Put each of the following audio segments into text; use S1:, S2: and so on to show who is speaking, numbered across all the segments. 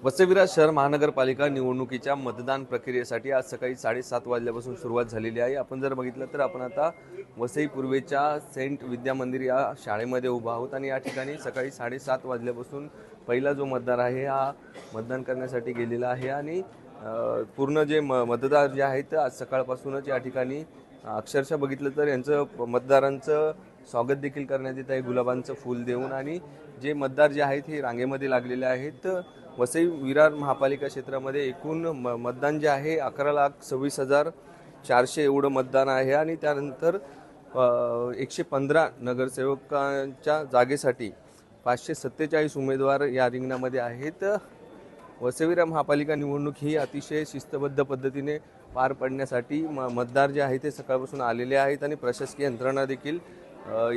S1: वसई विरार शहर महानगरपालिका निवडणुकीच्या मतदान प्रक्रियेसाठी आज सकाळी 7:30 वाजल्यापासून सुरुवात झालेली आहे। आपण जर बघितलं तर आपण आता वसई पूर्वेच्या सेंट विद्या मंदिर या शाळेमध्ये उभा आहोत आणि या ठिकाणी सकाळी 7:30 वाजल्यापासून पहिला जो मतदार आहे हा मतदान करण्यासाठी गेलेला आहे आणि पूर्ण जे मतदार जे आहेत आज सकाळपासूनच या ठिकाणी अक्षरशः बघितलं तर यांचं मतदारांचं स्वागत देखील करण्यात येत आहे गुलाबांचं फूल देऊन। आणि जे मतदार जे आहेत हे रांगेमध्ये लागलेले आहेत। वसई विरार महापालिका क्षेत्रामध्ये एकूण मतदान जे आहे 11,26,400 एवढं मतदान आहे आणि त्यानंतर 115 नगरसेवकांच्या जागेसाठी 547 उमेदवार या रिंगणामध्ये आहेत। वसई विरार महापालिका निवडणूक ही अतिशय शिस्तबद्ध पद्धतीने पार पडण्यासाठी मतदार जे आहेत ते सकाळपासून आलेले आहेत आणि प्रशासकीय यंत्रणा देखील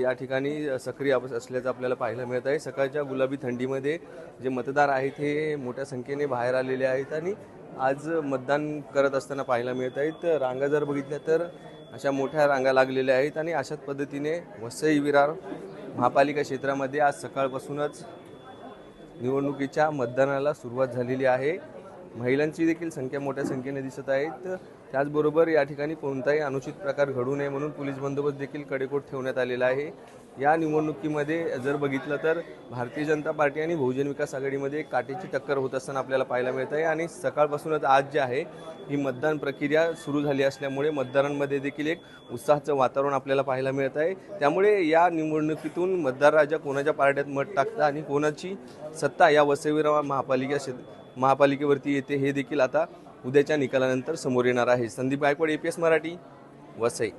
S1: या ठिकाणी सक्रिय असल्याचं आपल्याला पाहायला मिळत आहे। सकाळच्या गुलाबी थंडीमध्ये जे मतदार आहेत हे मोठ्या संख्येने बाहेर आलेले आहेत आणि आज मतदान करत असताना पाहायला मिळत आहेत। रांगा जर बघितल्या तर अशा मोठ्या रांगा लागलेल्या आहेत आणि अशाच पद्धतीने वसई विरार महापालिका क्षेत्रामध्ये आज सकाळपासूनच निवडणुकीच्या मतदानाला सुरुवात झालेली आहे। महिलांची देखील संख्या मोठ्या संख्येने दिसत आहेत। त्याचबरोबर या ठिकाणी कोणताही अनुचित प्रकार घडू नये म्हणून पोलीस बंदोबस्त देखील कडेकोट ठेवण्यात आलेला आहे। या निवडणुकीमध्ये जर बघितलं तर भारतीय जनता पार्टी आणि बहुजन विकास आघाडीमध्ये काटेची टक्कर होत असताना आपल्याला पाहायला मिळत आहे आणि सकाळपासूनच आज जे आहे ही मतदान प्रक्रिया सुरू झाली असल्यामुळे मतदारांमध्ये देखील एक उत्साहाचं वातावरण आपल्याला पाहायला मिळत आहे। त्यामुळे या निवडणुकीतून मतदार राजा कोणाच्या पारड्यात मत टाकतात आणि कोणाची सत्ता या वसई विरार महापालिकेवरती येते हे देखील आता उद्याच्या निकालानंतर समोर येणार आहे। संदीप गायकवाड, APS मराठी, वसई।